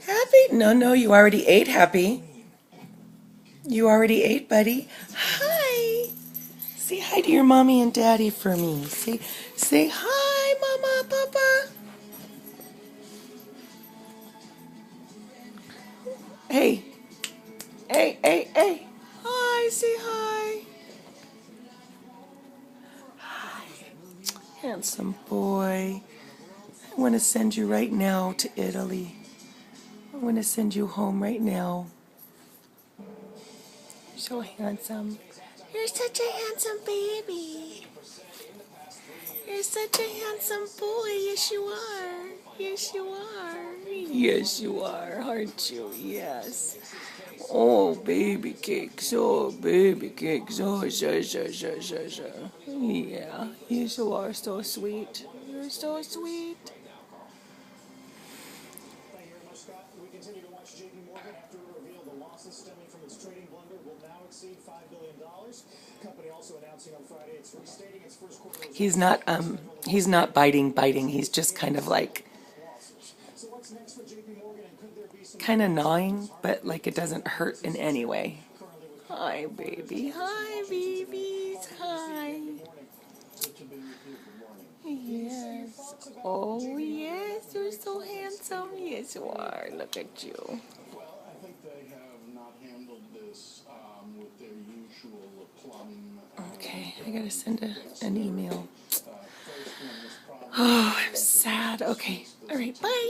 Happy? No, no, you already ate, Happy. You already ate, buddy. Hi. Say hi to your mommy and daddy for me. Say hi, Mama, Papa. Hey, hey. Hi, say hi. Hi. Handsome boy. I want to send you right now to Italy. I want to send you home right now. You're so handsome. You're such a handsome baby. You're such a handsome boy. Yes, you are. Yes, you are. Yes, you are, aren't you? Yes. Oh, baby cakes. Oh, baby cakes. Oh, sha. Yeah, you are so sweet. You're so sweet. We continue to watch JP Morgan after it revealed the losses stemming from its trading blunder will now exceed $5 billion. Company also announcing on Friday it's restating its first quarter results. He's not biting. He's just kind of like kind of gnawing, but like it doesn't hurt in any way. Hi, baby. Hi, babies. Hi. Yes. Oh, yes. You're so handsome. Yes, you are. Look at you. Well, I think they have not handled this with their usual plum. Okay, I gotta send an email. Oh, I'm sad. Okay. All right. Bye.